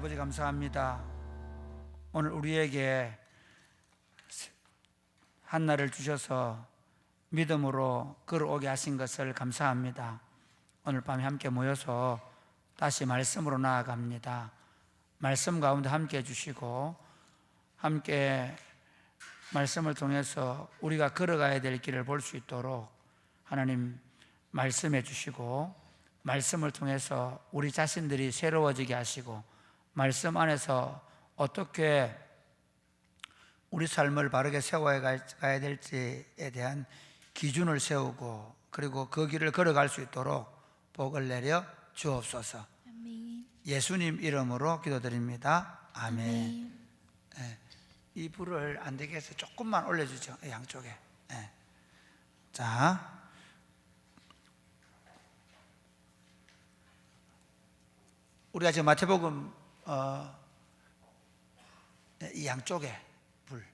아버지 감사합니다. 오늘 우리에게 한날을 주셔서 믿음으로 걸어오게 하신 것을 감사합니다. 오늘 밤에 함께 모여서 다시 말씀으로 나아갑니다. 말씀 가운데 함께 해주시고 함께 말씀을 통해서 우리가 걸어가야 될 길을 볼 수 있도록 하나님 말씀해 주시고 말씀을 통해서 우리 자신들이 새로워지게 하시고 말씀 안에서 어떻게 우리 삶을 바르게 세워가야 될지에 대한 기준을 세우고 그리고 그 길을 걸어갈 수 있도록 복을 내려 주옵소서. 아멘. 예수님 이름으로 기도드립니다. 아멘. 아멘. 네, 이 불을 안 되게 해서 조금만 올려주죠. 양쪽에. 네. 자, 우리가 지금 마태복음 이 양쪽에 불,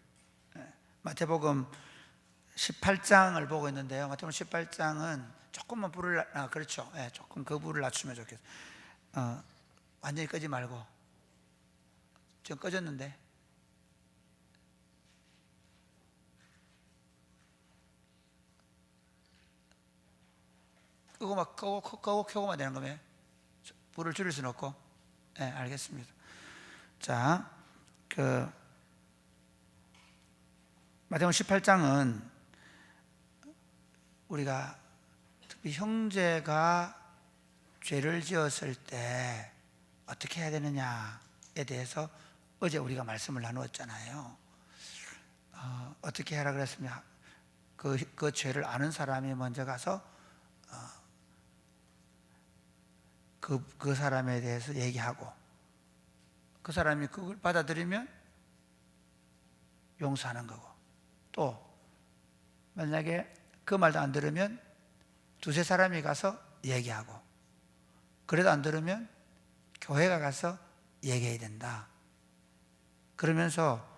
마태복음 18장을 보고 있는데요. 마태복음 18장은 조금만 불을 그렇죠. 조금 그 불을 낮추면 좋겠어요. 완전히 끄지 말고. 지금 꺼졌는데 끄고 켜고만 되는 거면 불을 줄일 수는 없고. 네, 알겠습니다. 자, 마태복음 18장은 우리가 특히 형제가 죄를 지었을 때 어떻게 해야 되느냐에 대해서 어제 우리가 말씀을 나누었잖아요. 어떻게 하라 그랬습니다. 그 죄를 아는 사람이 먼저 가서 그 사람에 대해서 얘기하고 그 사람이 그걸 받아들이면 용서하는 거고, 또 만약에 그 말도 안 들으면 두세 사람이 가서 얘기하고, 그래도 안 들으면 교회가 가서 얘기해야 된다. 그러면서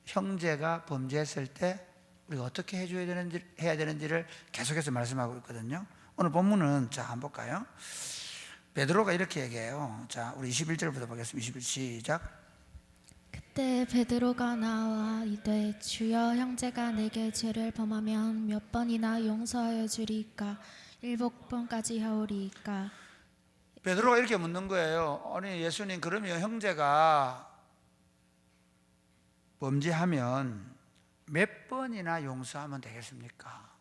형제가 범죄했을 때 우리가 어떻게 해야 되는지를 계속해서 말씀하고 있거든요. 오늘 본문은 자 한번 볼까요? 베드로가 이렇게 얘기해요. 자, 우리 21절부터 보겠습니다. 21 시작. 그때 베드로가 나와 이르되 주여, 형제가 내게 죄를 범하면 몇 번이나 용서하여 주리이까? 7번까지 하오리이까? 베드로가 이렇게 묻는 거예요. 아니 예수님, 그러면 형제가 범죄하면 몇 번이나 용서하면 되겠습니까?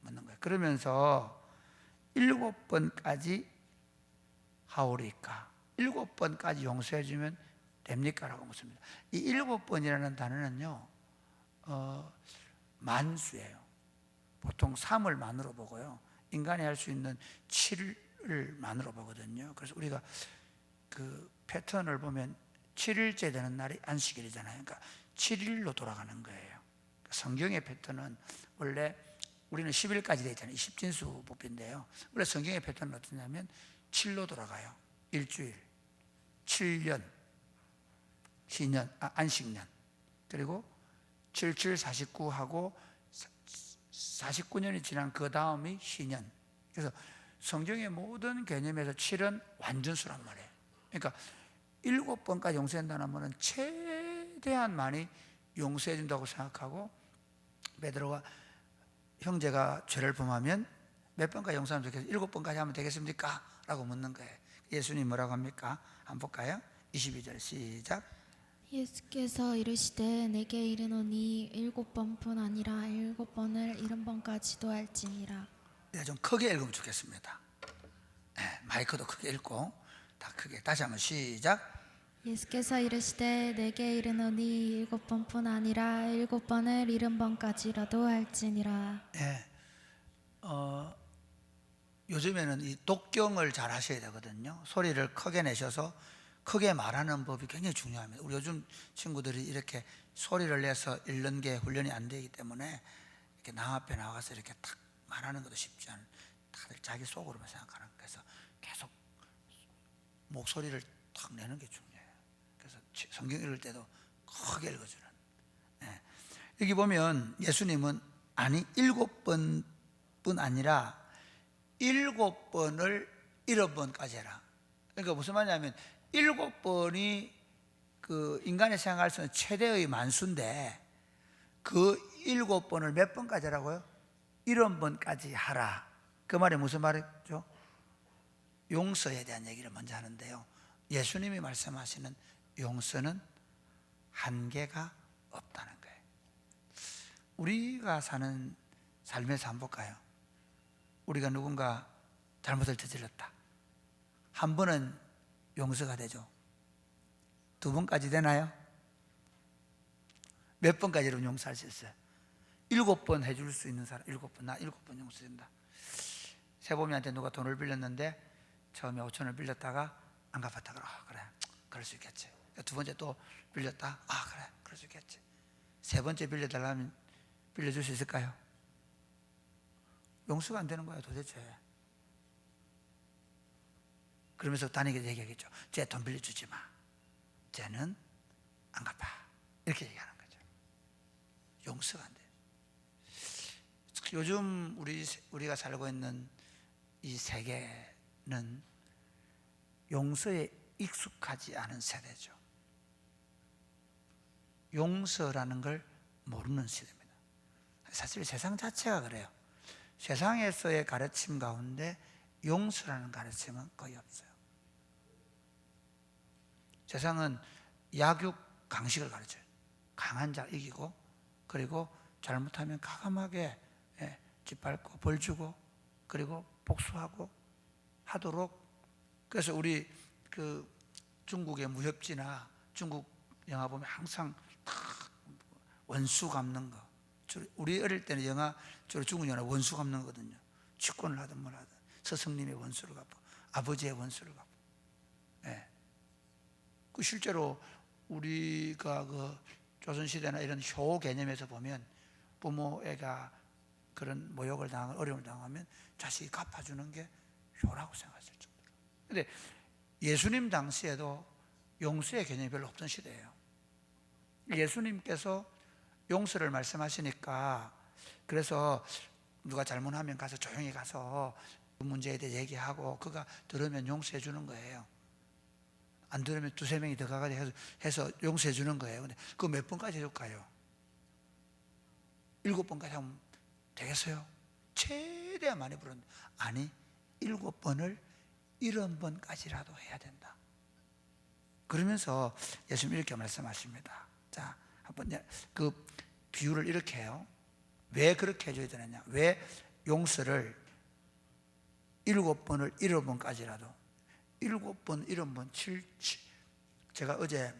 묻는 거예요. 그러면서 7번까지 하오리까? 7번까지 용서해 주면 됩니까? 라고 묻습니다. 이 7번이라는 단어는요, 만수예요. 보통 3을 만으로 보고요, 인간이 할 수 있는 7을 만으로 보거든요. 그래서 우리가 그 패턴을 보면 7일째 되는 날이 안식일이잖아요. 그러니까 7일로 돌아가는 거예요. 성경의 패턴은 원래 우리는 10일까지 되어 있잖아요. 10진수 법인데요. 원래 성경의 패턴은 어떠냐면 7로 돌아가요. 일주일, 7년, 시년, 안식년, 그리고 7, 7, 49 하고 49년이 지난 그 다음이 시년. 그래서 성경의 모든 개념에서 7은 완전수란 말이에요. 그러니까 7번까지 용서한다는 말은 최대한 많이 용서해 준다고 생각하고, 베드로가 형제가 죄를 범하면 몇 번까지 용서하면 좋겠어요? 7번까지 하면 되겠습니까? 라고 묻는 거예요. 예수님 뭐라고 합니까? 한번 볼까요? 22절 시작. 예수께서 이르시되 내게 이르노니 7번뿐 아니라 7번을 70번까지도 할지니라. 네, 좀 크게 읽으면 좋겠습니다. 네, 마이크도 크게 읽고 다 크게. 다시 한번 시작. 예수께서 이르시되 내게 이르노니 7번뿐 아니라 7번을 70번까지라도 할지니라. 네, 요즘에는 이 독경을 잘 하셔야 되거든요. 소리를 크게 내셔서 크게 말하는 법이 굉장히 중요합니다. 우리 요즘 친구들이 이렇게 소리를 내서 읽는 게 훈련이 안 되기 때문에 이렇게 남 앞에 나가서 이렇게 탁 말하는 것도 쉽지 않은, 다들 자기 속으로만 생각하는. 그래서 계속 목소리를 탁 내는 게 중요해요. 그래서 성경 읽을 때도 크게 읽어주는. 네. 여기 보면 예수님은 아니 7번뿐 아니라 7번을 7번까지 해라. 그러니까 무슨 말이냐면 7번이 그 인간의 생각할 수 있는 최대의 만수인데 그 7번을 몇 번까지 하라고요? 70번까지 하라. 그 말이 무슨 말이죠? 용서에 대한 얘기를 먼저 하는데요, 예수님이 말씀하시는 용서는 한계가 없다는 거예요. 우리가 사는 삶에서 한번 볼까요? 우리가 누군가 잘못을 저질렀다. 한 번은 용서가 되죠. 2번까지 되나요? 몇 번까지로 용서할 수 있어요? 7번 해줄 수 있는 사람, 7번, 나 7번 용서된다. 세범이한테 누가 돈을 빌렸는데 처음에 5천원을 빌렸다가 안 갚았다. 그래, 그럴 수 있겠지. 2번째 또 빌렸다. 그래, 그럴 수 있겠지. 3번째 빌려달라면 빌려줄 수 있을까요? 용서가 안 되는 거야 도대체. 그러면서 다니게 얘기하겠죠. 쟤 돈 빌려주지 마. 쟤는 안 갚아. 이렇게 얘기하는 거죠. 용서가 안 돼요. 요즘 우리가 살고 있는 이 세계는 용서에 익숙하지 않은 세대죠. 용서라는 걸 모르는 시대입니다. 사실 세상 자체가 그래요. 세상에서의 가르침 가운데 용서라는 가르침은 거의 없어요. 세상은 약육 강식을 가르쳐요. 강한 자 이기고, 그리고 잘못하면 과감하게 짓밟고 벌 주고, 그리고 복수하고 하도록. 그래서 우리 그 중국의 무협지나 중국 영화 보면 항상 다 원수 갚는 거. 우리 어릴 때는 영화 주로 중국 영화 원수 갚는 거거든요. 취권을 하든 뭘 하든 스승님의 원수를 갚고 아버지의 원수를 갚고. 그 실제로 우리가 그 조선시대나 이런 효 개념에서 보면 부모애가 그런 모욕을 당하고 어려움을 당하면 자식이 갚아주는 게 효라고 생각했을 정도로. 근데 예수님 당시에도 용서의 개념이 별로 없던 시대예요. 예수님께서 용서를 말씀하시니까, 그래서 누가 잘못하면 가서 조용히 가서 그 문제에 대해 얘기하고 그가 들으면 용서해 주는 거예요. 안 들으면 2-3명이 더 가가지고 해서 용서해 주는 거예요. 근데 그거 몇 번까지 해줄까요? 7번까지 하면 되겠어요? 최대한 많이 부르는데, 아니 7번을 70번까지라도 해야 된다. 그러면서 예수님 이렇게 말씀하십니다. 자, 한번 그 비유를 이렇게 해요. 왜 그렇게 해줘야 되느냐? 왜 용서를 7번을 70번까지라도 7번, 70번, 7. 제가 어제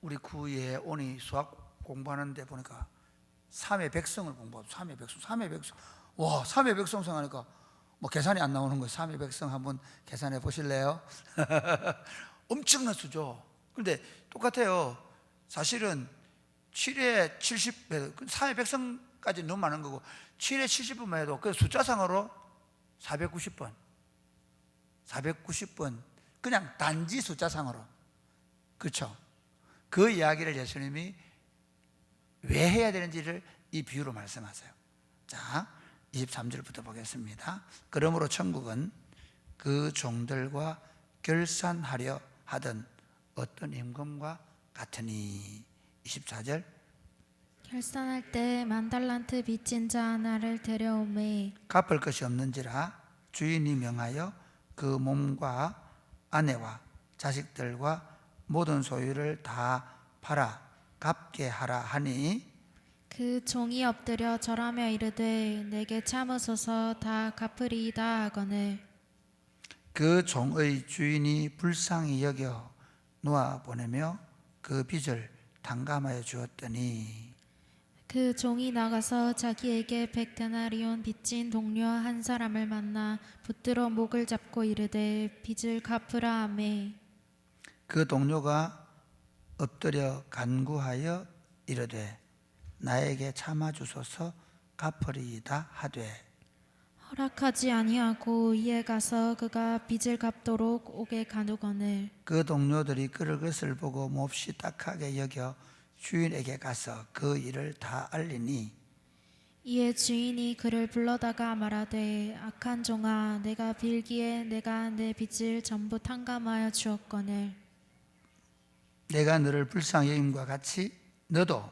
우리 구에 오니 수학 공부하는데 보니까 3의 백성을 공부하고 3의 백성. 와, 3의 백성 생각하니까 뭐 계산이 안 나오는 거예요. 3의 백성 한번 계산해 보실래요? 엄청난 수죠. 근데 똑같아요. 사실은 7의 70, 3의 백성까지 너무 많은 거고 7의 70번만 해도 그 숫자상으로 490번. 490번 그냥 단지 숫자상으로. 그렇죠? 그 이야기를 예수님이 왜 해야 되는지를 이 비유로 말씀하세요. 자, 23절부터 보겠습니다. 그러므로 천국은 그 종들과 결산하려 하던 어떤 임금과 같으니. 24절. 결산할 때 10,000달란트 빚진 자 하나를 데려오매 갚을 것이 없는지라 주인이 명하여 그 몸과 아내와 자식들과 모든 소유를 다 팔아 갚게 하라 하니, 그 종이 엎드려 절하며 이르되 내게 참으소서 다 갚으리이다 하거늘 그 종의 주인이 불쌍히 여겨 놓아 보내며 그 빚을 탕감하여 주었더니, 그 종이 나가서 자기에게 100데나리온 빚진 동료 한 사람을 만나 붙들어 목을 잡고 이르되 빚을 갚으라 하매 그 동료가 엎드려 간구하여 이르되 나에게 참아 주소서 갚으리이다 하되, 허락하지 아니하고 이에 가서 그가 빚을 갚도록 옥에 가두거늘 그 동료들이 그를 것을 보고 몹시 딱하게 여겨 주인에게 가서 그 일을 다 알리니, 이에 주인이 그를 불러다가 말하되 악한 종아 내가 빌기에 내가 내 빚을 전부 탕감하여 주었거늘 내가 너를 불쌍히 여김과 같이 너도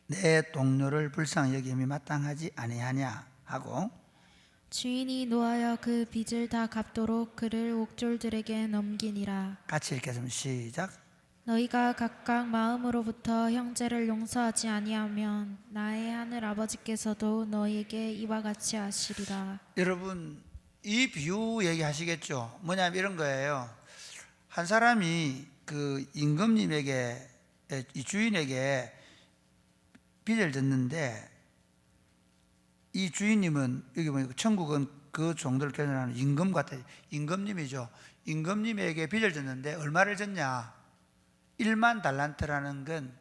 내 동료를 불쌍히 여김이 마땅하지 아니하냐 하고 주인이 노하여 그 빚을 다 갚도록 그를 옥졸들에게 넘기니라. 같이 읽겠습니다. 시작. 너희가 각각 마음으로부터 형제를 용서하지 아니하면 나의 하늘 아버지께서도 너희에게 이와 같이 하시리라. 여러분 이 비유 얘기하시겠죠. 뭐냐면 이런 거예요. 한 사람이 그 임금님에게 이 주인에게 빚을 졌는데 이 주인님은 여기 보니까 천국은 그 종들을 견인하는 임금 같아요. 임금님이죠. 임금님에게 빚을 졌는데 얼마를 졌냐? 1만 달란트라는 건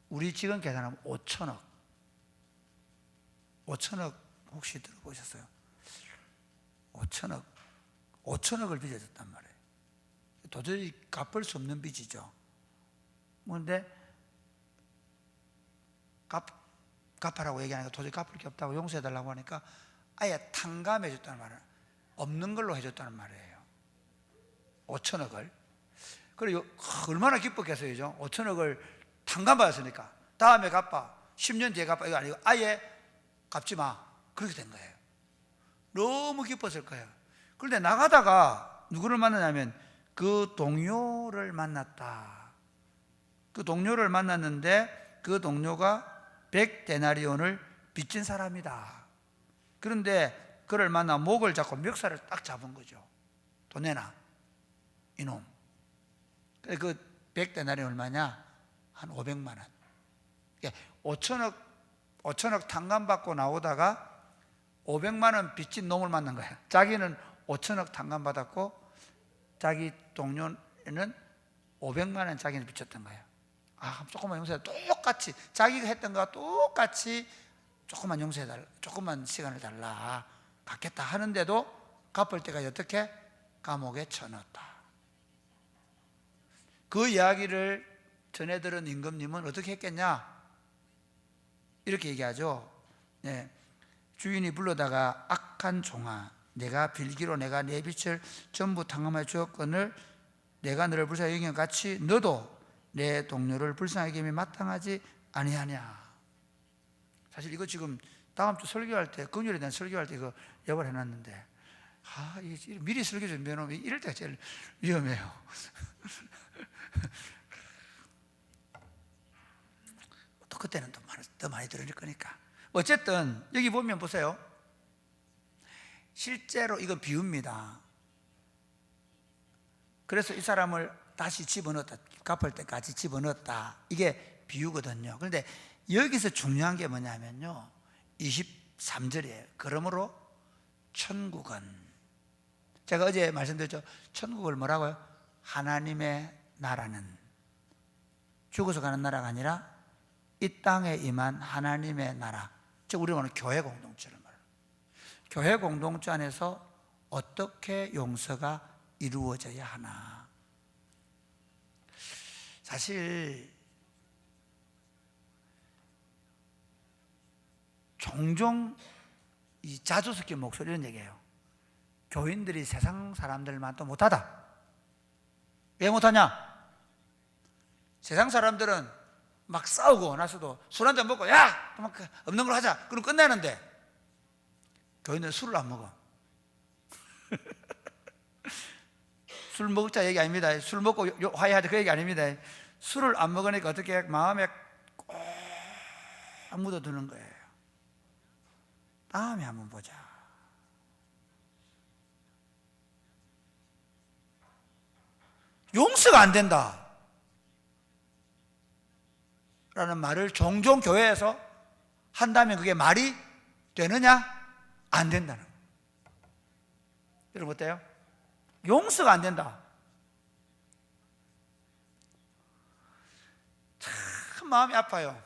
우리 지금 계산하면 5천억. 5천억 혹시 들어보셨어요? 5천억을 빚을 졌단 말이에요. 도저히 갚을 수 없는 빚이죠. 그런데 갚아라고 얘기하니까 도저히 갚을 게 없다고 용서해달라고 하니까 아예 탕감해줬다는 말은 없는 걸로 해줬다는 말이에요. 5천억을. 그리고 얼마나 기뻤겠어요. 5천억을 탕감받았으니까 다음에 갚아, 10년 뒤에 갚아, 이거 아니고 아예 갚지 마, 그렇게 된 거예요. 너무 기뻤을 거예요. 그런데 나가다가 누구를 만나냐면 그 동료를 만났다. 그 동료를 만났는데 그 동료가 100데나리온을 빚진 사람이다. 그런데 그를 만나 목을 잡고 멱살을 딱 잡은 거죠. 돈 내놔 이놈. 그 100데나리온 얼마냐? 한 500만 원. 5천억 탕감받고 나오다가 500만 원 빚진 놈을 만난 거예요. 자기는 5천억 탕감받았고 자기 동료는 500만 원 자기는 빚졌던 거예요. 아, 조금만 용서해. 똑같이 자기가 했던 거와 똑같이 조금만 용서해달라, 조금만 시간을 달라, 갚겠다 하는데도 갚을 때까지 어떻게? 감옥에 쳐넣었다. 그 이야기를 전해 들은 임금님은 어떻게 했겠냐? 이렇게 얘기하죠. 네. 주인이 불러다가 악한 종아 내가 빌기로 내가 내 빚을 전부 탕감하여 주었거늘 내가 너를 불쌍히 여긴 것 같이 너도 내 동료를 불쌍히 여김이 마땅하지 아니하냐. 사실 이거 지금 다음 주 설교할 때, 금요일에 대한 설교할 때 이거 예고를 해놨는데 미리 설교 준비해놓으면 이럴 때가 제일 위험해요. 또 그때는 더 많이 들을 거니까. 어쨌든 여기 보면 보세요. 실제로 이건 비유입니다. 그래서 이 사람을 다시 집어넣었다, 갚을 때까지 집어넣었다, 이게 비유거든요. 그런데 여기서 중요한 게 뭐냐면요, 23절이에요. 그러므로 천국은, 제가 어제 말씀드렸죠. 천국을 뭐라고요? 하나님의 나라는, 죽어서 가는 나라가 아니라 이 땅에 임한 하나님의 나라, 즉 우리가 말하는 교회 공동체를 말해요. 교회 공동체 안에서 어떻게 용서가 이루어져야 하나. 사실 종종 이 자주 섞인 목소리 이런 얘기예요. 교인들이 세상 사람들만 또 못하다. 왜 못하냐? 세상 사람들은 막 싸우고 나서도 술 한잔 먹고 야! 없는 걸 하자. 그럼 끝내는데 교인들은 술을 안 먹어. 술 먹자 얘기 아닙니다. 술 먹고 화해하자 그 얘기 아닙니다. 술을 안 먹으니까 어떻게 마음에 꼭 묻어두는 거예요. 다음에 한번 보자. 용서가 안 된다 라는 말을 종종 교회에서 한다면 그게 말이 되느냐? 안 된다는 거예요. 여러분 어때요? 용서가 안 된다. 참 마음이 아파요.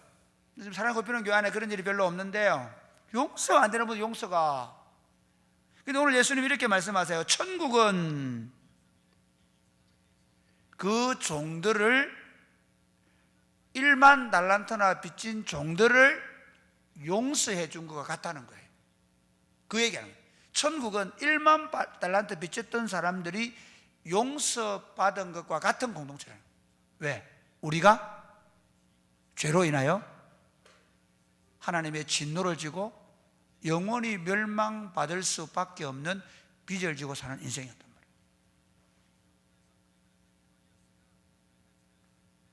지금 사랑의 꽃피우는 교회 안에 그런 일이 별로 없는데요, 용서가 안 되는 분은 용서가. 근데 오늘 예수님이 이렇게 말씀하세요. 천국은 그 종들을 1만 달란트나 빚진 종들을 용서해 준 것과 같다는 거예요. 그 얘기하는 거예요. 천국은 1만 달란트 빚졌던 사람들이 용서받은 것과 같은 공동체라는 거예요. 왜? 우리가 죄로 인하여 하나님의 진노를 지고 영원히 멸망받을 수밖에 없는 빚을 지고 사는 인생이었단 말이에요.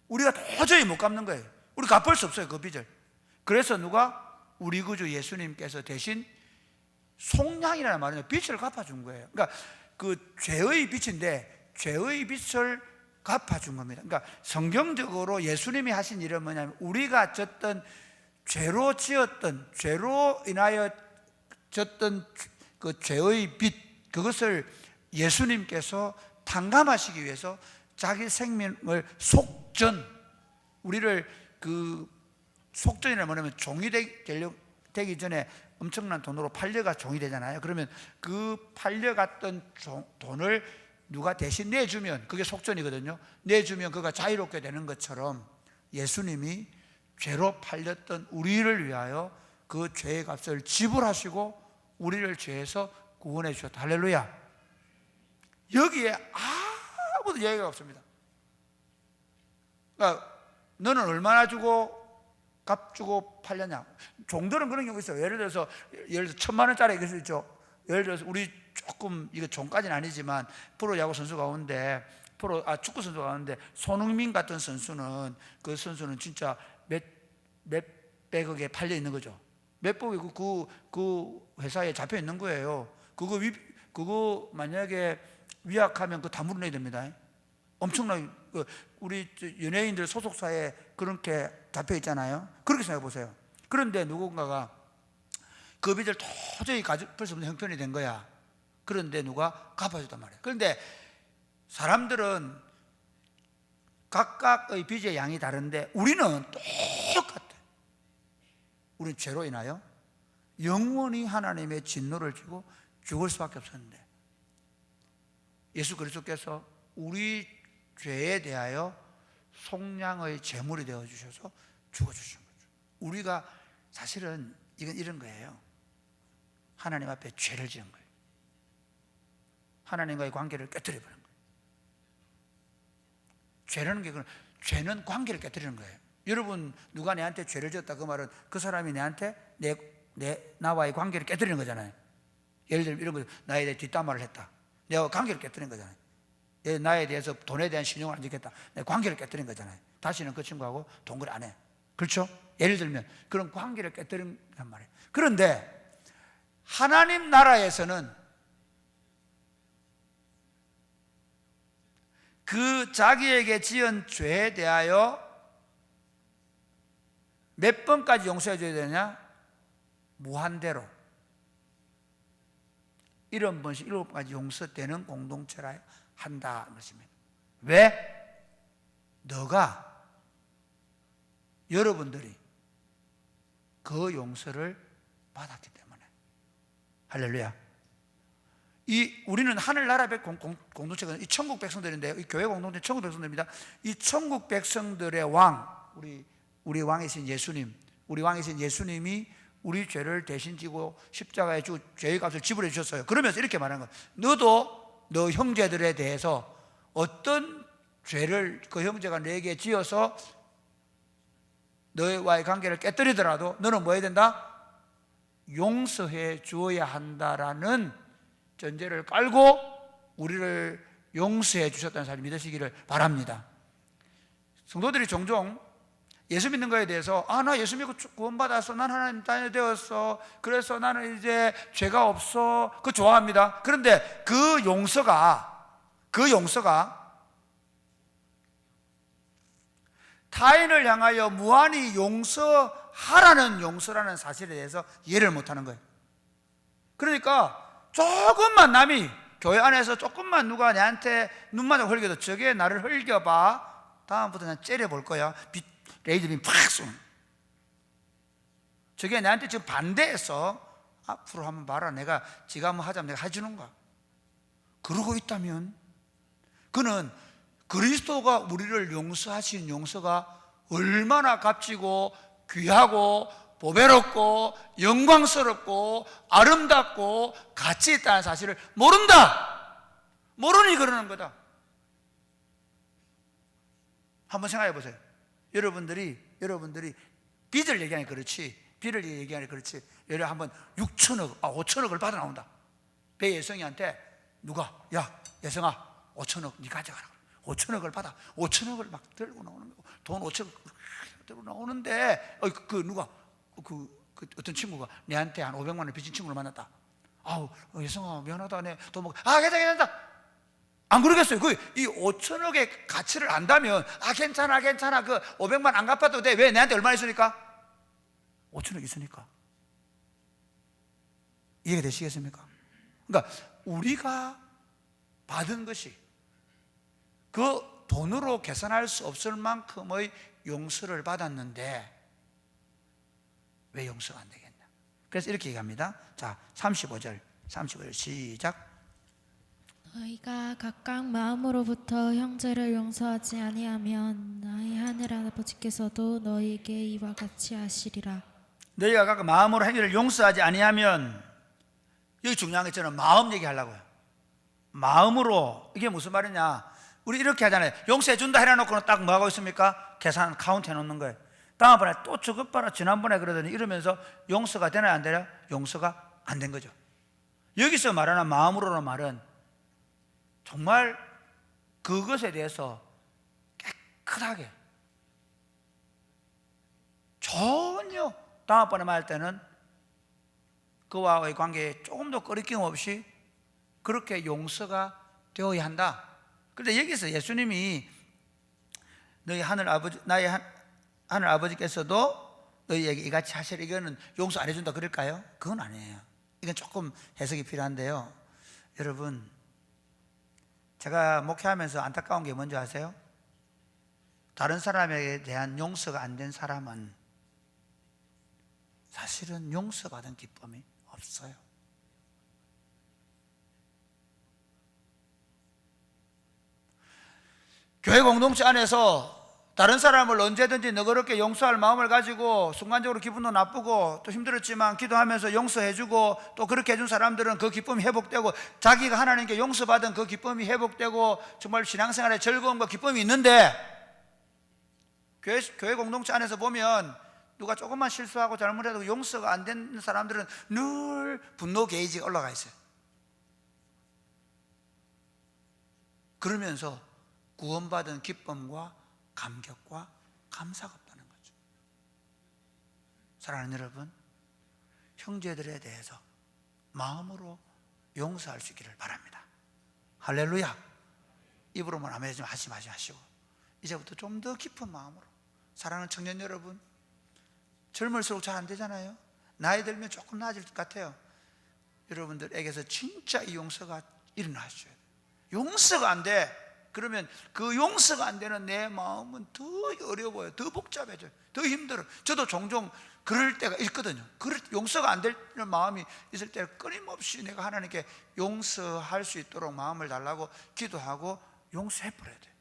우리가 도저히 못 갚는 거예요. 우리 갚을 수 없어요, 그 빚을. 그래서 누가? 우리 구주 예수님께서 대신 속량이라는 말은 빚을 갚아준 거예요. 그러니까 그 죄의 빚인데 죄의 빚을 갚아준 겁니다. 그러니까 성경적으로 예수님이 하신 일은 뭐냐면 우리가 졌던 죄로 지었던, 죄로 인하여 졌던 그 죄의 빚, 그것을 예수님께서 탕감하시기 위해서 자기 생명을 속전, 우리를 그 속전이라는 뭐냐면 종이 되기 전에 엄청난 돈으로 팔려가 종이 되잖아요. 그러면 그 팔려갔던 돈을 누가 대신 내주면 그게 속전이거든요. 내주면 그가 자유롭게 되는 것처럼 예수님이 죄로 팔렸던 우리를 위하여 그 죄의 값을 지불하시고 우리를 죄에서 구원해 주셨다. 할렐루야. 여기에 아무도 얘기가 없습니다. 그러니까 너는 얼마나 주고 값 주고 팔렸냐. 종들은 그런 경우 있어요. 예를 들어서 1,000만 원짜리 있을 수 있죠. 예를 들어서 우리 조금, 이거 종까지는 아니지만 프로야구 선수 가운데 축구 선수 가운데 손흥민 같은 선수는, 그 선수는 진짜 몇백억에 팔려 있는 거죠. 몇백억이 그 회사에 잡혀 있는 거예요. 그거 만약에 위약하면 그거 다 물어내야 됩니다. 엄청나게. 우리 연예인들 소속사에 그렇게 잡혀 있잖아요. 그렇게 생각해 보세요. 그런데 누군가가 그 빚을 도저히 갚을 수 없는 형편이 된 거야. 그런데 누가 갚아줬단 말이에요. 그런데 사람들은 각각의 빚의 양이 다른데 우리는 똑같아. 우리는 죄로 인하여 영원히 하나님의 진노를 지고 죽을 수밖에 없었는데 예수 그리스도께서 우리 죄에 대하여 속량의 제물이 되어 주셔서 죽어주신 거죠. 우리가 사실은 이건 이런 거예요. 하나님 앞에 죄를 지은 거예요. 하나님과의 관계를 깨뜨려 버린 거예요. 죄라는 게, 죄는 관계를 깨뜨리는 거예요. 여러분, 누가 내한테 죄를 지었다, 그 말은 그 사람이 내한테 나와의 관계를 깨뜨리는 거잖아요. 예를 들면 이런 거, 나에 대해 뒷담화를 했다. 내가 관계를 깨뜨리는 거잖아요. 나에 대해서 돈에 대한 신용을 안 지켰다. 내가 관계를 깨뜨린 거잖아요. 다시는 그 친구하고 동거래 안 해. 그렇죠? 예를 들면 그런 관계를 깨뜨린단 말이에요. 그런데 하나님 나라에서는 그 자기에게 지은 죄에 대하여 몇 번까지 용서해 줘야 되냐? 무한대로 70번씩 7번까지 용서되는 공동체라 한다 것입니다. 왜? 너가, 여러분들이 그 용서를 받았기 때문에. 할렐루야. 우리는 하늘나라의 공동체가 이 천국 백성들인데, 이 교회 공동체 천국 백성들입니다. 이 천국 백성들의 왕, 우리 왕이신 예수님, 우리 왕이신 예수님이 우리 죄를 대신 지고 십자가에 죽고 죄의 값을 지불해 주셨어요. 그러면서 이렇게 말하는 거예요. 너도 너 형제들에 대해서 어떤 죄를 그 형제가 너에게 지어서 너와의 관계를 깨뜨리더라도 너는 뭐 해야 된다? 용서해 주어야 한다라는 전제를 깔고 우리를 용서해 주셨다는 사실을 믿으시기를 바랍니다. 성도들이 종종 예수 믿는 거에 대해서 나 예수 믿고 구원받았어, 난 하나님 딸이 되었어, 그래서 나는 이제 죄가 없어, 그거 좋아합니다. 그런데 그 용서가 타인을 향하여 무한히 용서하라는 용서라는 사실에 대해서 이해를 못하는 거예요. 그러니까 조금만 남이 교회 안에서 조금만 누가 내한테 눈만 흘겨도 저게 나를 흘겨봐, 다음부터 난 째려볼 거야. 레이더빔 팍 쏘는. 저게 나한테 지금 반대해서 앞으로 한번 봐라, 내가 지가 한번 하자면 내가 해주는가. 그러고 있다면 그는 그리스도가 우리를 용서하신 용서가 얼마나 값지고 귀하고 보배롭고 영광스럽고 아름답고 가치 있다는 사실을 모른다. 모르니 그러는 거다. 한번 생각해 보세요. 여러분들이 빚을 얘기하니 그렇지, 빚을 얘기하니 그렇지, 예를 들어 한번 6천억, 5천억을 받아 나온다. 배 예성이한테 누가, 야 예성아 5천억 네 가져가라. 5천억을 받아 5천억을 막 들고 나오는 거고, 돈 5천억 들고 나오는데 누가 어떤 친구가 내한테 한 500만 원 빚진 친구를 만났다. 아우 예성아 미안하다, 내 돈 먹고 괜찮다. 안 그러겠어요? 이 5천억의 가치를 안다면 괜찮아 그 500만 안 갚아도 돼. 왜? 내한테 얼마 있으니까? 5천억 있으니까. 이해가 되시겠습니까? 그러니까 우리가 받은 것이 그 돈으로 계산할 수 없을 만큼의 용서를 받았는데 왜 용서가 안 되겠냐? 그래서 이렇게 얘기합니다. 자, 35절 시작. 너희가 각각 마음으로부터 형제를 용서하지 아니하면 나의 하늘 아버지께서도 너희에게 이와 같이 하시리라. 너희가 각각 마음으로 행위를 용서하지 아니하면, 여기 중요한 게 저는 마음 얘기하려고요. 마음으로. 이게 무슨 말이냐, 우리 이렇게 하잖아요. 용서해 준다 해놓고는 딱 뭐 하고 있습니까? 계산 카운트 해놓는 거예요. 다음번에 또 저것 봐라 지난번에 그러더니 이러면서 용서가 되나요 안 되나요? 용서가 안 된 거죠. 여기서 말하는 마음으로는 말은 정말 그것에 대해서 깨끗하게, 전혀 다음번에 말할 때는 그와의 관계에 조금 더 거리낌 없이 그렇게 용서가 되어야 한다. 그런데 여기서 예수님이 나의 하늘 아버지께서도 너희에게 이같이 하시라, 이거는 용서 안 해준다 그럴까요? 그건 아니에요. 이건 조금 해석이 필요한데요. 여러분, 제가 목회하면서 안타까운 게 뭔지 아세요? 다른 사람에 대한 용서가 안 된 사람은 사실은 용서받은 기쁨이 없어요. 교회 공동체 안에서 다른 사람을 언제든지 너그럽게 용서할 마음을 가지고 순간적으로 기분도 나쁘고 또 힘들었지만 기도하면서 용서해주고 또 그렇게 해준 사람들은 그 기쁨이 회복되고 자기가 하나님께 용서받은 그 기쁨이 회복되고 정말 신앙생활에 즐거움과 기쁨이 있는데, 교회 공동체 안에서 보면 누가 조금만 실수하고 잘못해도 용서가 안 된 사람들은 늘 분노 게이지가 올라가 있어요. 그러면서 구원받은 기쁨과 감격과 감사가 없다는 거죠. 사랑하는 여러분, 형제들에 대해서 마음으로 용서할 수 있기를 바랍니다. 할렐루야. 입으로만 아멘 좀 하시고 이제부터 좀 더 깊은 마음으로. 사랑하는 청년 여러분, 젊을수록 잘 안 되잖아요. 나이 들면 조금 나아질 것 같아요. 여러분들에게서 진짜 이 용서가 일어나셔야 돼요. 용서가 안 돼. 그러면 그 용서가 안 되는 내 마음은 더 어려워요. 더 복잡해져요. 더 힘들어요. 저도 종종 그럴 때가 있거든요. 용서가 안 되는 마음이 있을 때 끊임없이 내가 하나님께 용서할 수 있도록 마음을 달라고 기도하고 용서해버려야 돼요.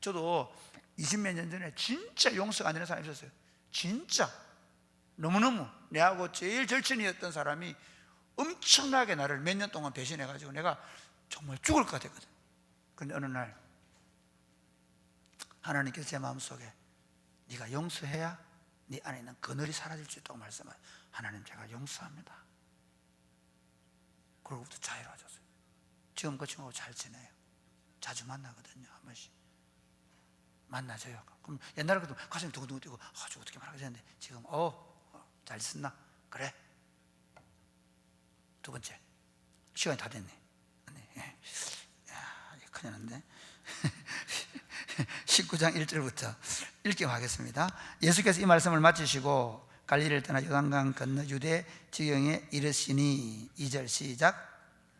저도 20몇 년 전에 진짜 용서가 안 되는 사람이 있었어요. 진짜 너무너무 내하고 제일 절친이었던 사람이 엄청나게 나를 몇 년 동안 배신해가지고 내가 정말 죽을 것 같았거든. 그런데 어느 날 하나님께서 제 마음속에 네가 용서해야 네 안에 있는 그늘이 사라질 수 있다고 말씀하셔요. 하나님, 제가 용서합니다. 그러고부터 자유로워졌어요. 지금 그 친구하고 잘 지내요. 자주 만나거든요. 한 번씩 만나줘요. 그럼 옛날에 그래도 가슴이 두근두근 뛰고 저 어떻게 말하게 되는데 지금 잘 있었나? 그래. 두 번째, 시간이 다 됐네. 큰일 났네. 19장 1절부터 읽기만 하겠습니다. 예수께서 이 말씀을 마치시고 갈릴리를 떠나 요단강 건너 유대 지경에 이르시니, 2절 시작.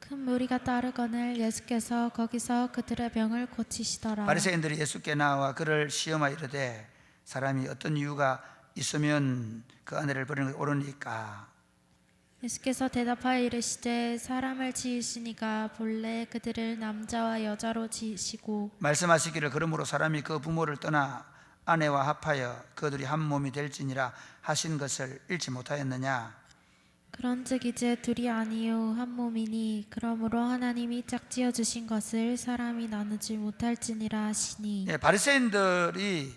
큰 무리가 따르거늘 예수께서 거기서 그들의 병을 고치시더라. 바리새인들이 예수께 나와 그를 시험하여 이르되 사람이 어떤 이유가 있으면 그 아내를 버리는 것이 옳으니까? 예수께서 대답하여 이르시되 사람을 지으시니가 본래 그들을 남자와 여자로 지으시고 말씀하시기를 그러므로 사람이 그 부모를 떠나 아내와 합하여 그들이 한 몸이 될지니라 하신 것을 읽지 못하였느냐. 그런즉 이제 둘이 아니요 한 몸이니 그러므로 하나님이 짝지어 주신 것을 사람이 나누지 못할지니라 하시니. 예, 바리새인들이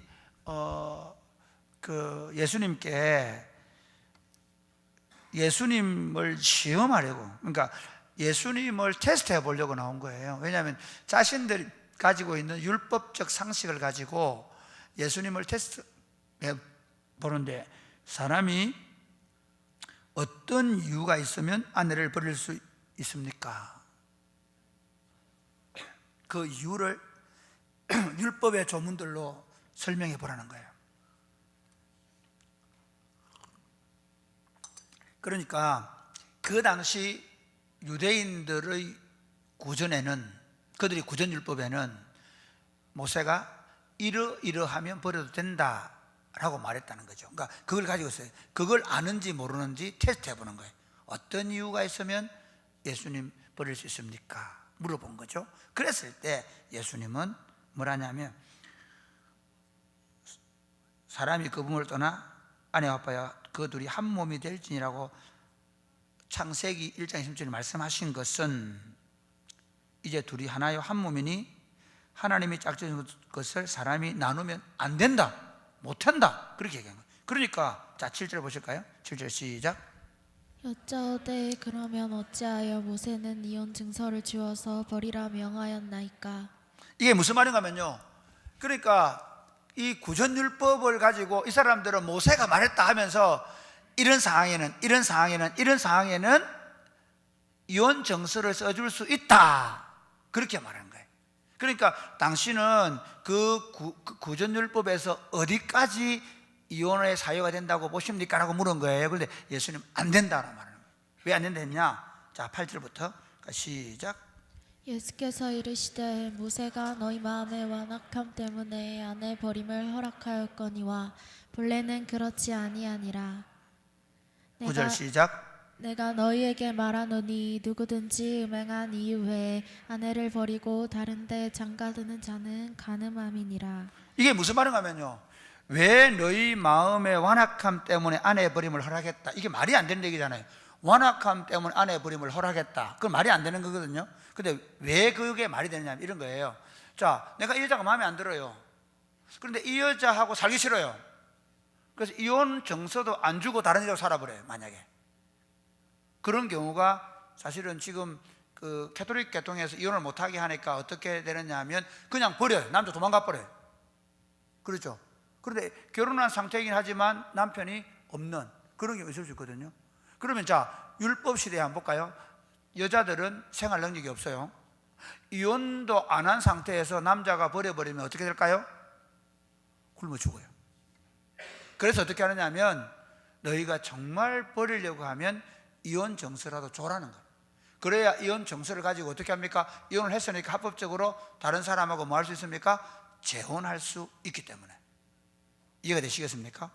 예수님을 시험하려고, 그러니까 예수님을 테스트해 보려고 나온 거예요. 왜냐하면 자신들이 가지고 있는 율법적 상식을 가지고 예수님을 테스트해 보는데, 사람이 어떤 이유가 있으면 아내를 버릴 수 있습니까? 그 이유를 율법의 조문들로 설명해 보라는 거예요. 그러니까 그 당시 유대인들의 구전에는, 그들이 구전율법에는 모세가 이러이러하면 버려도 된다라고 말했다는 거죠. 그러니까 그걸 가지고 있어요. 그걸 아는지 모르는지 테스트해 보는 거예요. 어떤 이유가 있으면 예수님 버릴 수 있습니까? 물어본 거죠. 그랬을 때 예수님은 뭐라냐면, 사람이 그 몸을 떠나 아내와 아빠야 그 둘이 한 몸이 될지니라고 창세기 1장 20절에 말씀하신 것은, 이제 둘이 하나요 한 몸이니 하나님이 짝지은 것을 사람이 나누면 안 된다, 못한다, 그렇게 얘기한 거예요. 그러니까 자 7절 보실까요? 7절 시작. 여짜오되 그러면 어찌하여 모세는 이혼 증서를 지워서 버리라 명하였나이까. 이게 무슨 말인가 하면요, 그러니까 이 구전율법을 가지고 이 사람들은 모세가 말했다 하면서 이런 상황에는 이혼 정서를 써줄 수 있다, 그렇게 말하는 거예요. 그러니까 당신은 그 구전율법에서 어디까지 이혼의 사유가 된다고 보십니까? 라고 물은 거예요. 그런데 예수님 안 된다라고 말하는 거예요. 왜 안 된다 했냐? 자 8절부터 시작. 예수께서 이르시되 모세가 너희 마음의 완악함 때문에 아내 버림을 허락하였거니와 본래는 그렇지 아니하니라. 9절 시작. 내가 너희에게 말하노니 누구든지 음행한 이후에 아내를 버리고 다른 데 장가드는 자는 간음함이니라. 이게 무슨 말인가 하면요, 왜 너희 마음의 완악함 때문에 아내 버림을 허락했다, 이게 말이 안 되는 얘기잖아요. 완악함 때문에 아내 버림을 허락했다, 그건 말이 안 되는 거거든요. 근데 왜 그게 말이 되느냐면 이런 거예요. 자, 내가 이 여자가 마음에 안 들어요. 그런데 이 여자하고 살기 싫어요. 그래서 이혼 정서도 안 주고 다른 여자하고 살아버려요. 만약에 그런 경우가 사실은 지금 그 캐톨릭 계통에서 이혼을 못하게 하니까 어떻게 되느냐 하면 그냥 버려요. 남자 도망가 버려요. 그렇죠. 그런데 결혼한 상태이긴 하지만 남편이 없는 그런 경우 있을 수 있거든요. 그러면 자, 율법 시대에 한번 볼까요? 여자들은 생활 능력이 없어요. 이혼도 안 한 상태에서 남자가 버려버리면 어떻게 될까요? 굶어 죽어요. 그래서 어떻게 하느냐 하면, 너희가 정말 버리려고 하면 이혼 정서라도 줘라는 거예요. 그래야 이혼 정서를 가지고 어떻게 합니까? 이혼을 했으니까 합법적으로 다른 사람하고 뭐 할 수 있습니까? 재혼할 수 있기 때문에. 이해가 되시겠습니까?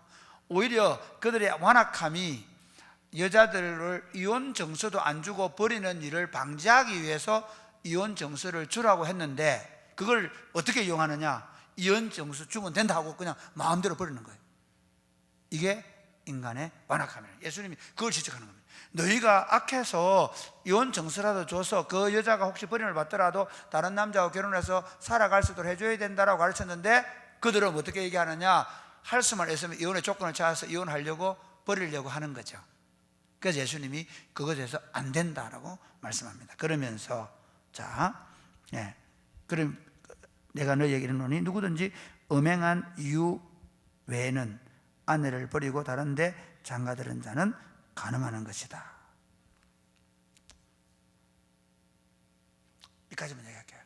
오히려 그들의 완악함이 여자들을 이혼 정서도 안 주고 버리는 일을 방지하기 위해서 이혼 정서를 주라고 했는데, 그걸 어떻게 이용하느냐? 이혼 정서 주면 된다 하고 그냥 마음대로 버리는 거예요. 이게 인간의 완악함이에요. 예수님이 그걸 지적하는 겁니다. 너희가 악해서 이혼 정서라도 줘서 그 여자가 혹시 버림을 받더라도 다른 남자와 결혼해서 살아갈 수 있도록 해줘야 된다라고 가르쳤는데, 그들은 어떻게 얘기하느냐? 할 수만 있으면 이혼의 조건을 찾아서 이혼하려고 버리려고 하는 거죠. 그래서 예수님이 그것에 대해서 안 된다라고 말씀합니다. 그러면서 그럼 내가 너희에게 이르노니 누구든지 음행한 이유 외에는 아내를 버리고 다른 데 장가드는 자는 간음하는 것이다. 여기까지만 얘기할게요.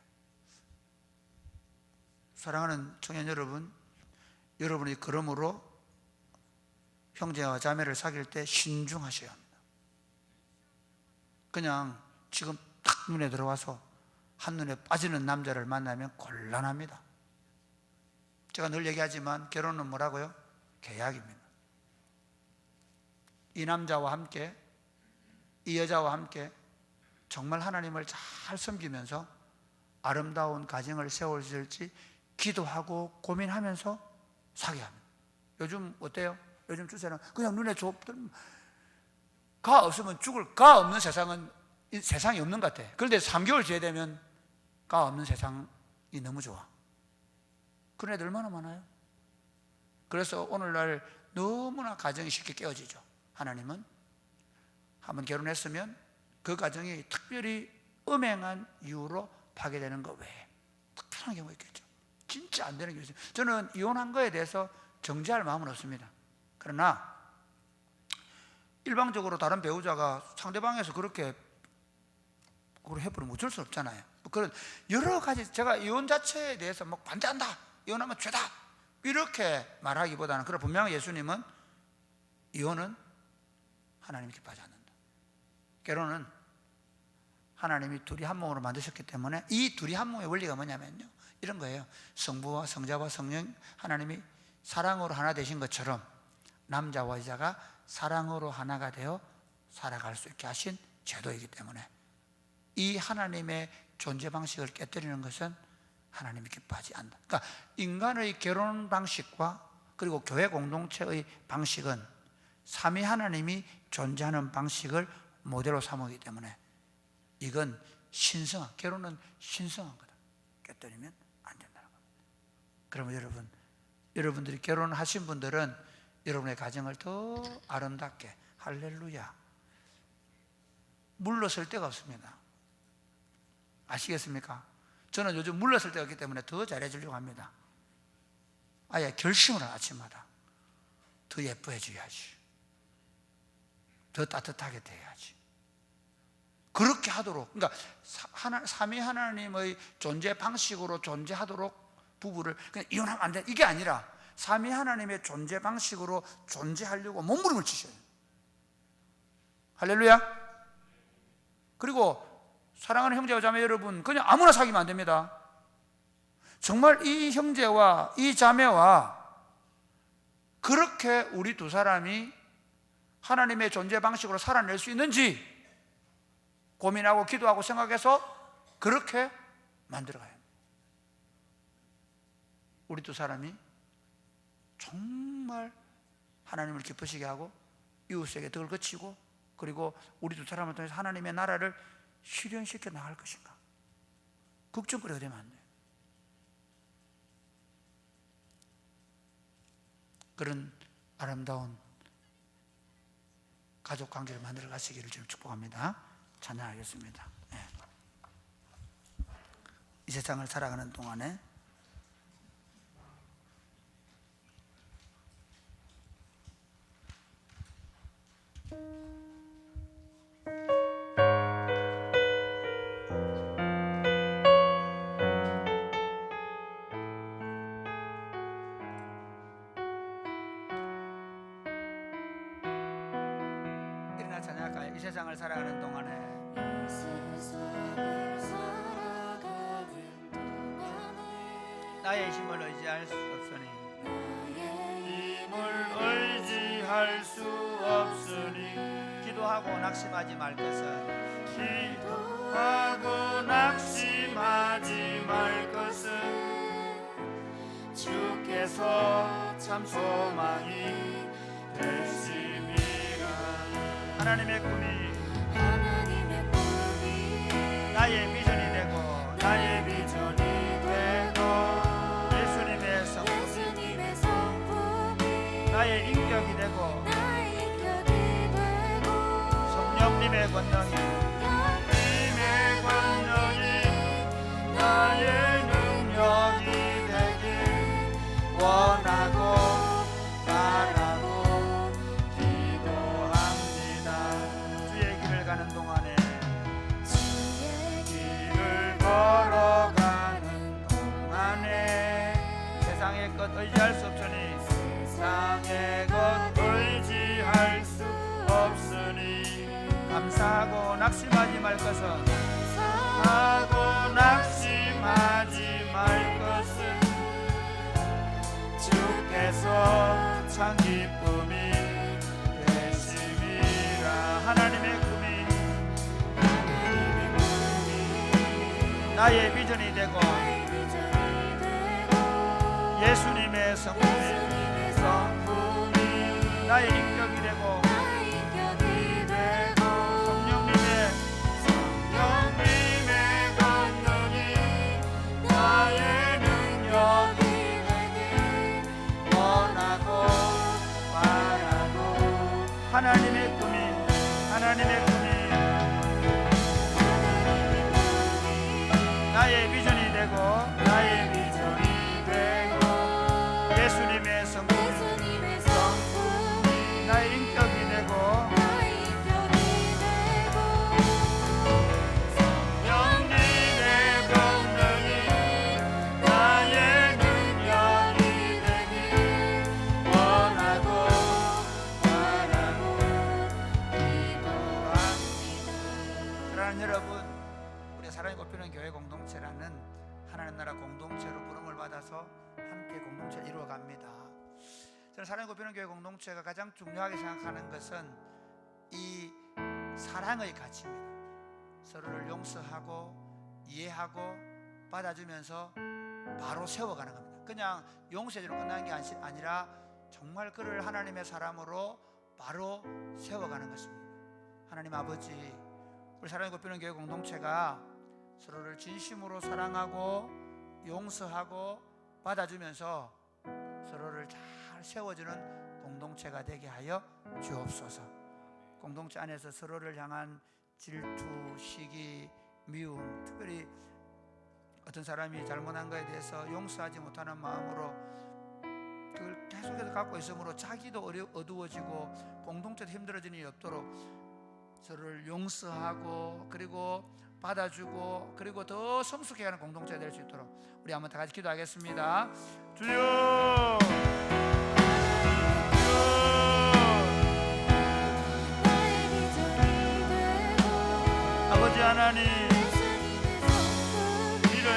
사랑하는 청년 여러분, 여러분이 그러므로 형제와 자매를 사귈 때 신중하셔야 합니다. 그냥 지금 딱 눈에 들어와서 한눈에 빠지는 남자를 만나면 곤란합니다. 제가 늘 얘기하지만 결혼은 뭐라고요? 계약입니다. 이 남자와 함께, 이 여자와 함께 정말 하나님을 잘 섬기면서 아름다운 가정을 세울 수 있을지 기도하고 고민하면서 사게 합니다. 요즘 어때요? 요즘 추세는 그냥 눈에 가 없으면 죽을, 가 없는 세상이 없는 것 같아. 그런데 3개월 지나되면 가 없는 세상이 너무 좋아. 그런 애들 얼마나 많아요? 그래서 오늘날 너무나 가정이 쉽게 깨어지죠. 하나님은 한번 결혼했으면 그 가정이 특별히 음행한 이유로 파괴되는 것 외에 특별한 경우가 있겠죠. 진짜 안 되는 경우 있어요. 저는 이혼한 거에 대해서 정죄할 마음은 없습니다. 그러나 일방적으로 다른 배우자가 상대방에서 그렇게 그걸 해버리면 어쩔 수 없잖아요. 그런 여러 가지, 제가 이혼 자체에 대해서 막 반대한다, 이혼하면 죄다, 이렇게 말하기보다는, 그래 분명히 예수님은 이혼은 하나님 기뻐하지 않는다. 결혼은 하나님이 둘이 한 몸으로 만드셨기 때문에 이 둘이 한 몸의 원리가 뭐냐면요, 이런 거예요. 성부와 성자와 성령, 하나님이 사랑으로 하나 되신 것처럼 남자와 여자가 사랑으로 하나가 되어 살아갈 수 있게 하신 제도이기 때문에 이 하나님의 존재 방식을 깨뜨리는 것은 하나님이 기뻐하지 않는다. 그러니까 인간의 결혼 방식과 그리고 교회 공동체의 방식은 삼위 하나님이 존재하는 방식을 모델로 삼기 때문에 이건 신성한, 결혼은 신성한 거다. 깨뜨리면 안 된다는 겁니다. 그러면 여러분들이 결혼하신 분들은 여러분의 가정을 더 아름답게, 할렐루야, 물러설 데가 없습니다. 아시겠습니까? 저는 요즘 물러설 데가 없기 때문에 더 잘해주려고 합니다. 아예 결심을 아침마다 더 예뻐해 줘야지, 더 따뜻하게 대해야지, 그렇게 하도록. 그러니까 삼위 하나님의 존재 방식으로 존재하도록 부부를 그냥 이혼하면 안 돼, 이게 아니라 삼위 하나님의 존재 방식으로 존재하려고 몸부림을 치셔요. 할렐루야. 그리고 사랑하는 형제와 자매 여러분, 그냥 아무나 사귀면 안 됩니다. 정말 이 형제와 이 자매와 그렇게 우리 두 사람이 하나님의 존재 방식으로 살아낼 수 있는지 고민하고 기도하고 생각해서 그렇게 만들어가요. 우리 두 사람이 정말 하나님을 기쁘시게 하고 이웃에게 덕을 그치고, 그리고 우리 두 사람을 통해서 하나님의 나라를 실현시켜 나갈 것인가, 걱정거리가 되면 안 돼요. 그런 아름다운 가족 관계를 만들어 가시기를 좀 축복합니다. 찬양하겠습니다. 네. 이 세상을 살아가는 동안에 일어나 찬양할까요? 이 세상을 살아가는 동안에 나의 힘을 의지할 수 없으니, 힘을 의지할 수 없으니, 기도하고 낙심하지 말 것은, 기도하고 낙심하지 말 것은 주께서 참 소망이 되심이라. 하나님의 꿈이 나의 비전이 되고, 나의 비전이 되고, 예수님의 성품이 나의 인격이 되고, 성령님의 권능이 나의 능력이 되길 원하고 바라고 기도합니다. 주의 길을 가는 동안에 길을 걸어가는 동안에 세상의 것 의지할 수 없으니, 세상의 것 의지할 수 없으니, 감사하고 낙심하지 말 것은, 하고 낙심하지 말 것은 주께서 참 기쁨이 되심이라. 하나님의 꿈이 나의 비전이 되고, 예수님의 성품이 나의 인격이 되고 성령님의 권능이 나의 능력이 되길 원하고 바라고 하나님의 꿈이 나의 비전이 되고 예수님의 성품이 나의 인격이 되고 성령님의 권능이 나의 능력이 되길 원하고 바라고 기도합니다. 사랑하는 여러분, 우리 사랑이 꽃피우는 교회 공동체라는 하나님 나라 공동체로 부름을 받아서 함께 공동체를 이루어갑니다. 저는 사랑이 꽃피우는 교회 공동체가 가장 중요하게 생각하는 것은 이 사랑의 가치입니다. 서로를 용서하고 이해하고 받아주면서 바로 세워가는 겁니다. 그냥 용서해주로 끝나는 게 아니라 정말 그를 하나님의 사람으로 바로 세워가는 것입니다. 하나님 아버지, 우리 사랑이 꽃피우는 교회 공동체가 서로를 진심으로 사랑하고 용서하고 받아주면서 서로를 잘 세워주는 공동체가 되게 하여 주옵소서. 공동체 안에서 서로를 향한 질투, 시기, 미움, 특별히 어떤 사람이 잘못한 것에 대해서 용서하지 못하는 마음으로 그걸 계속해서 갖고 있으므로 자기도 어두워지고 공동체도 힘들어지는 일이 없도록 서로를 용서하고 그리고 받아주고 그리고 더 성숙해가는 공동체가 될 수 있도록 우리 한번 다 같이 기도하겠습니다. 주여, 아버지 하나님, 우리를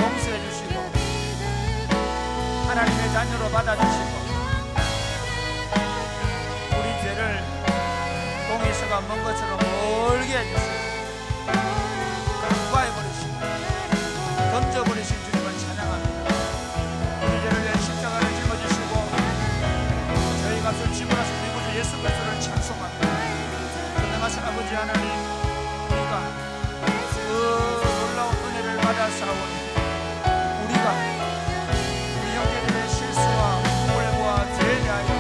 용서해 주시고 하나님의 자녀로 받아주시고 우리 죄를 동에서가 먼 것처럼 멀게 해주시고 강구해버리시고 던져버리신 주님을 찬양합니다. 우리 죄를 위해 십자가를 짊어지시고 저희 값을 지불하신 우리 구주 예수 그리스도를 찬송합니다. 전능하신 아버지 하나님, 우리가 그 놀라운 은혜를 받아싸우니 우리가 우리 형제들의 실수와 불과 죄에 대하여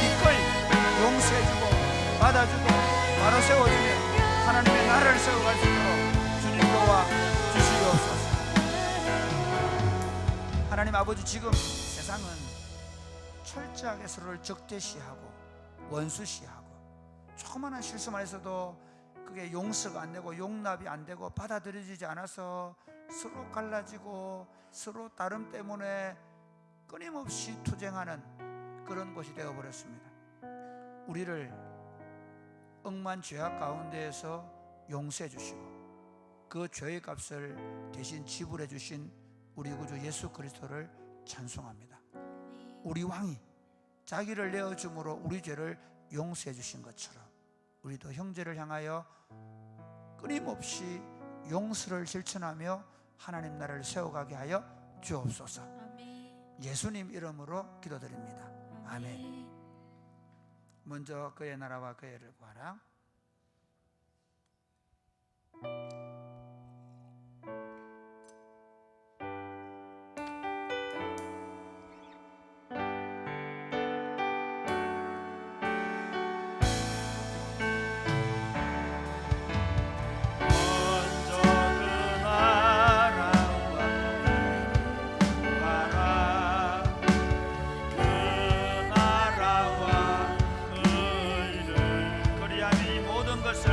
기꺼이 용서해주고 받아주고 바로 세워주며 하나님의 나라를 세워갈 수 있도록 주님 도와주시옵소서. 하나님 아버지, 지금 세상은 철저하게 서로를 적대시하고 원수시하고 조그마한 실수만 해서도 그게 용서가 안 되고 용납이 안 되고 받아들여지지 않아서 서로 갈라지고 서로 다름 때문에 끊임없이 투쟁하는 그런 곳이 되어버렸습니다. 우리를 억만 죄악 가운데에서 용서해 주시고 그 죄의 값을 대신 지불해 주신 우리 구주 예수 그리스도를 찬송합니다. 우리 왕이 자기를 내어줌으로 우리 죄를 용서해 주신 것처럼 우리도 형제를 향하여 끊임없이 용서를 실천하며 하나님 나라를 세워가게 하여 주옵소서. 예수님 이름으로 기도드립니다. 아멘. 먼저 그의 나라와 그의 의를 구하라. 것을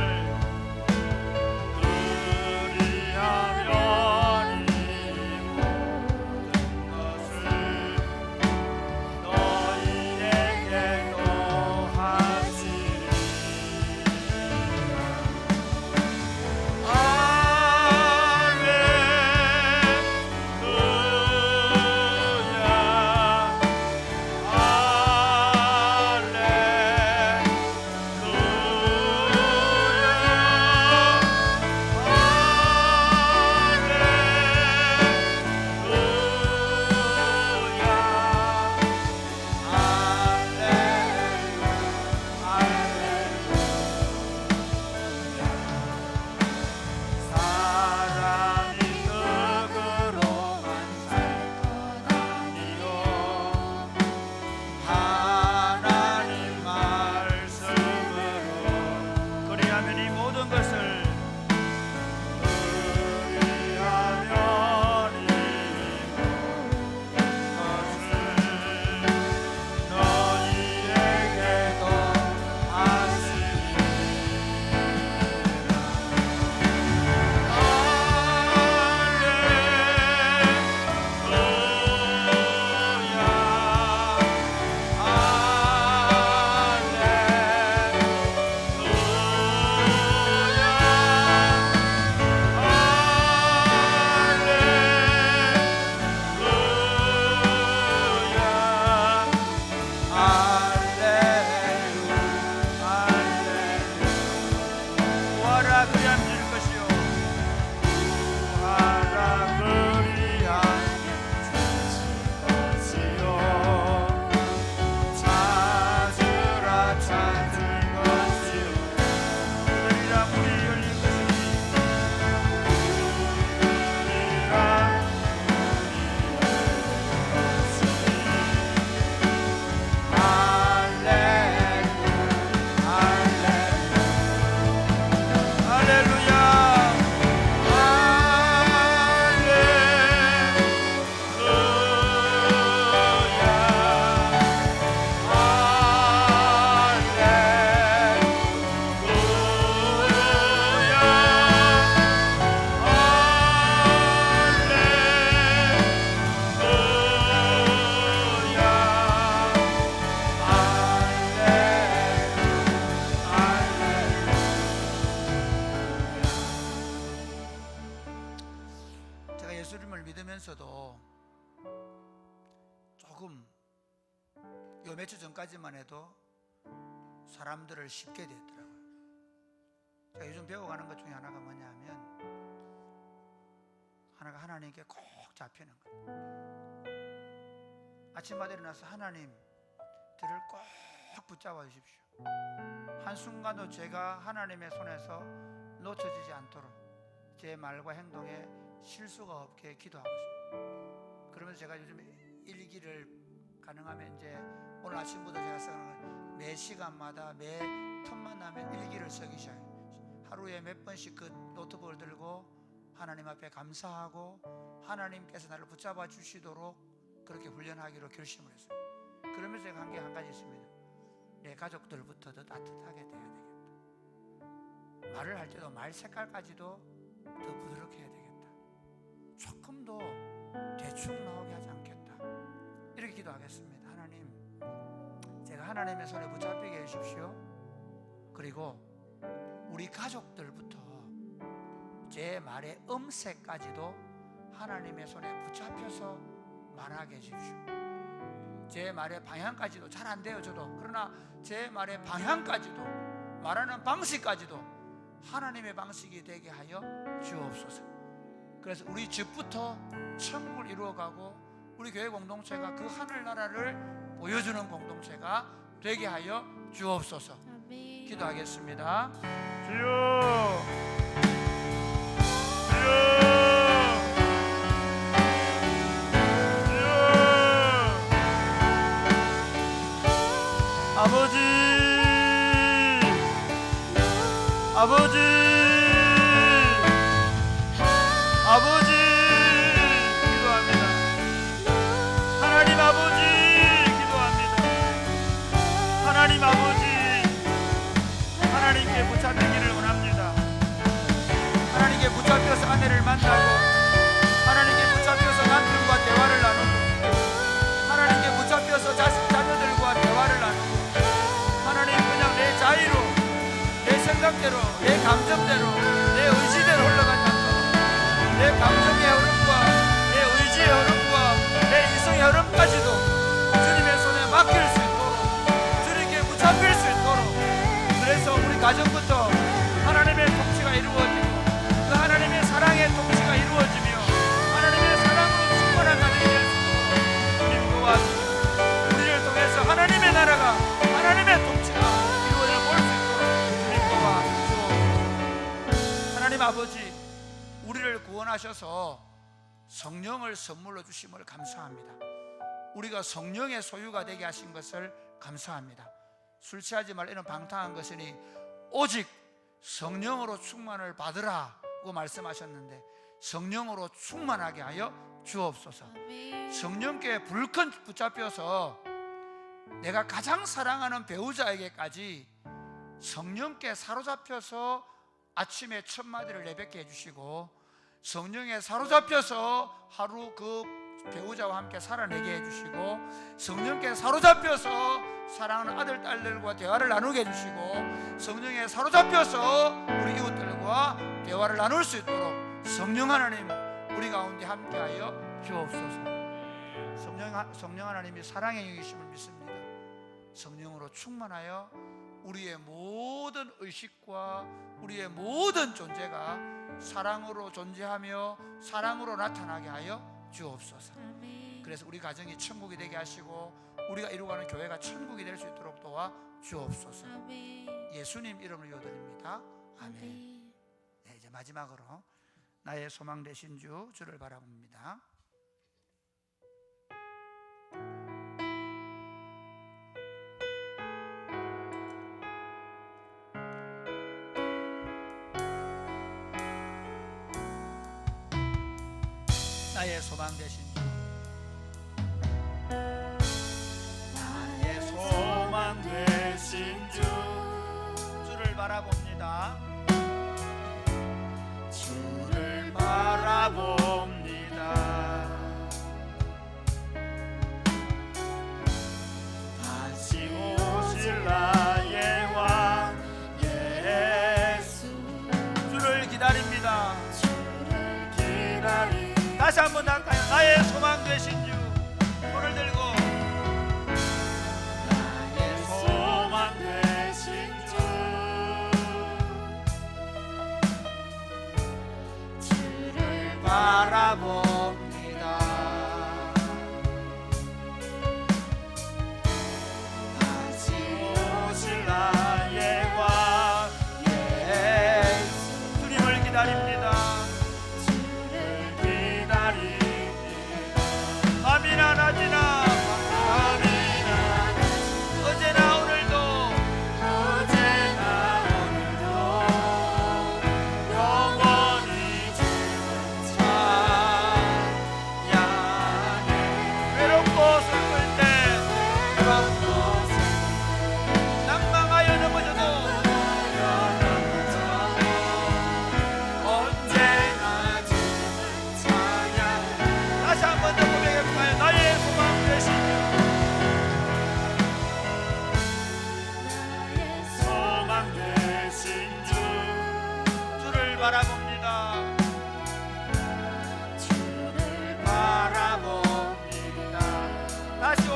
조금 요 며칠 전까지만 해도 사람들을 쉽게 됐더라고요. 제가 요즘 배워가는 것 중에 하나가 뭐냐 하면 하나가 하나님께 꼭 잡히는 거예요. 아침마다 일어나서 하나님 들을 꼭 붙잡아 주십시오. 한순간도 제가 하나님의 손에서 놓쳐지지 않도록 제 말과 행동에 실수가 없게 기도하고 있습니다. 그러면서 제가 요즘 일기를 가능하면 이제 오늘 아침부터 제가 쓰는 매 시간마다 매 틈만 나면 일기를 쓰기 시작해요. 하루에 몇 번씩 그 노트북을 들고 하나님 앞에 감사하고 하나님께서 나를 붙잡아 주시도록 그렇게 훈련하기로 결심을 했어요. 그러면서 제가 한 게 한 가지 있습니다. 내 가족들부터 더 따뜻하게 돼야 되겠다. 말을 할 때도 말 색깔까지도 더 부드럽게 해야 되겠다. 조금도 대충 나오게 하지 않겠다. 이렇게 기도하겠습니다. 하나님, 제가 하나님의 손에 붙잡히게 해주십시오. 그리고 우리 가족들부터 제 말의 음색까지도 하나님의 손에 붙잡혀서 말하게 해주십시오. 제 말의 방향까지도 잘 안 돼요 저도. 그러나 제 말의 방향까지도 말하는 방식까지도 하나님의 방식이 되게 하여 주옵소서. 그래서 우리 집부터 천국을 이루어가고 우리 교회 공동체가 그 하늘나라를 보여주는 공동체가 되게 하여 주옵소서. 아멘. 기도하겠습니다. 주여, 주여, 주여. 아버지, 아버지, 아버지, 기도합니다. 하나님 아버지, 기도합니다. 하나님 아버지, 하나님께 붙잡히기를 원합니다. 하나님께 붙잡혀서 아내를 만나고, 하나님께 붙잡혀서 남편과 대화를 나누고, 하나님께 붙잡혀서 자녀들과 대화를 나누고, 하나님 그냥 내 자유로, 내 생각대로, 내 감정대로, 내 의지대로 흘러가지 않도록 내 감정의 흐름과 내 의지의 흐름과 내 이성의 흐름까지도 주님의 손에 맡길 수 있도록, 주님께 붙잡힐 수 있도록, 그래서 우리 가정부터 하나님의 통치가 이루어지고 그 하나님의 사랑의 통치가 이루어지며 하나님의 사랑으로 충만한 가정이 될 수 있도록 주님 도와주시고, 우리를 통해서 하나님의 나라가, 하나님의 통치가 이루어져 볼 수 있도록 주님 도와주시옵소서. 하나님 아버지, 우리를 구원하셔서 성령을 선물로 주심을 감사합니다. 우리가 성령의 소유가 되게 하신 것을 감사합니다. 술 취하지 말라 이런 방탕한 것이니 오직 성령으로 충만을 받으라고 말씀하셨는데 성령으로 충만하게 하여 주옵소서. 아멘. 성령께 불끈 붙잡혀서 내가 가장 사랑하는 배우자에게까지 성령께 사로잡혀서 아침에 첫 마디를 내뱉게 해주시고, 성령에 사로잡혀서 하루 그 배우자와 함께 살아내게 해주시고, 성령께 사로잡혀서 사랑하는 아들, 딸들과 대화를 나누게 해주시고, 성령에 사로잡혀서 우리 이웃들과 대화를 나눌 수 있도록 성령 하나님 우리 가운데 함께하여 주옵소서. 성령 하나님이 사랑의 영이심을 믿습니다. 성령으로 충만하여 우리의 모든 의식과 우리의 모든 존재가 사랑으로 존재하며 사랑으로 나타나게 하여 주옵소서. 아멘. 그래서 우리 가정이 천국이 되게 하시고 우리가 이루어가는 교회가 천국이 될 수 있도록 도와 주옵소서. 아멘. 예수님 이름으로 기도드립니다. 아멘. 아멘. 네, 이제 마지막으로 나의 소망 되신 주를 바라봅니다. 나의 소망 되신 주, 나의 소망 되신 주를 바라봅니다. 주를 바라봅니다. 다시 오실 나의 왕 예수, 주를 기다립니다. 주를 기다리. 다시 한번 할까요? 나의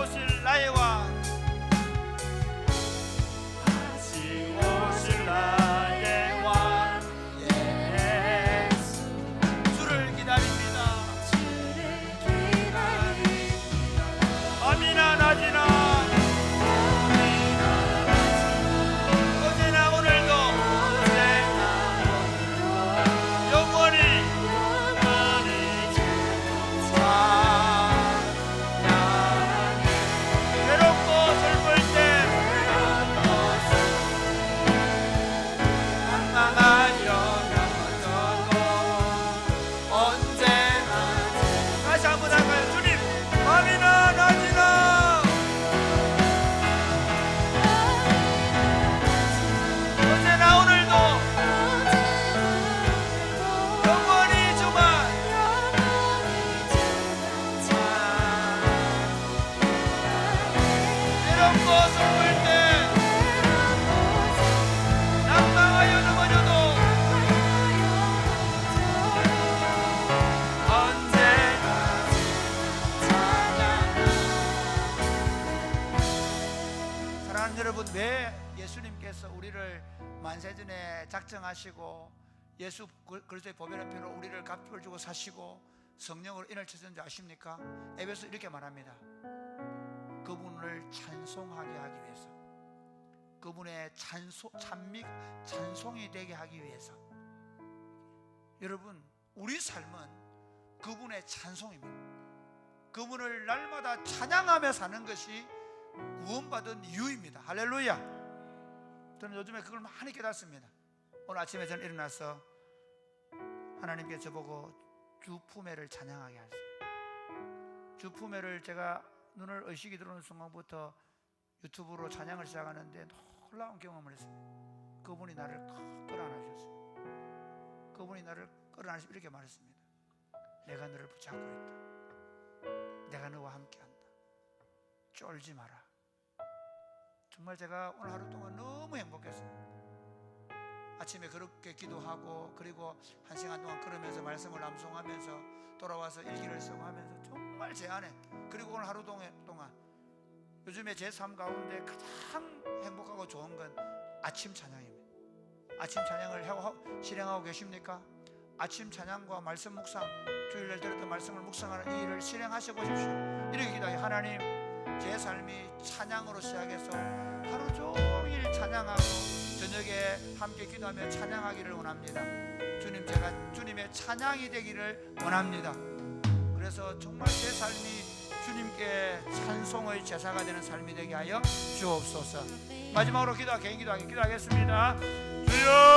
오실 나의 왕, 다시 오실 나의 왕 예수. 주를 기다립니다. 밤이나 낮이나 어제나 오늘도 영원히 외롭고 슬플 때 망망하여 넘어져도 언제나. 다시 한번 할까요? 주님, 밤이나 낮이나 어제나 오늘도 영원히 주만. 외롭고 슬플 때 낙망하여 넘어져도 언제나 사랑하는 여러분, 왜 예수님께서 우리를 만세전에 작정하시고 예수 그리스도의 보배는 피로 우리를 값을 주고 사시고 성령으로 인을 치셨는지 아십니까? 에베소 이렇게 말합니다. 그분을 찬송하게 하기 위해서, 그분의 찬송이 되게 하기 위해서. 여러분, 우리 삶은 그분의 찬송입니다. 그분을 날마다 찬양하며 사는 것이 구원받은 이유입니다. 할렐루야. 저는 요즘에 그걸 많이 깨닫습니다. 오늘 아침에 저는 일어나서 하나님께 저보고 주품회를 찬양하게 하셨어요. 주품회를 제가 눈을 의식이 들어오는 순간부터 유튜브로 찬양을 시작하는데 놀라운 경험을 했습니다. 그분이 나를 끌어안으셨어요. 그분이 나를 끌어안으시고 이렇게 말했습니다. 내가 너를 붙잡고 있다. 내가 너와 함께한다. 쫄지 마라. 정말 제가 오늘 하루 동안 너무 행복했습니다. 아침에 그렇게 기도하고 그리고 1시간 동안 걸으면서 말씀을 암송하면서 돌아와서 일기를 쓰고 하면서 정말 제 안에, 그리고 오늘 하루 동안 요즘에 제 삶 가운데 가장 행복하고 좋은 건 아침 찬양입니다. 아침 찬양을 실행하고 계십니까? 아침 찬양과 말씀 묵상, 주일날 들었던 말씀을 묵상하는 이 일을 실행하셔 보십시오. 이렇게 기도해요. 하나님, 제 삶이 찬양으로 시작해서 하루 종일 찬양하고 저녁에 함께 기도하며 찬양하기를 원합니다. 주님, 제가 주님의 찬양이 되기를 원합니다. 그래서 정말 제 삶이 주님께 찬송의 제사가 되는 삶이 되게 하여 주옵소서. 마지막으로 개인 기도하겠습니다. 주여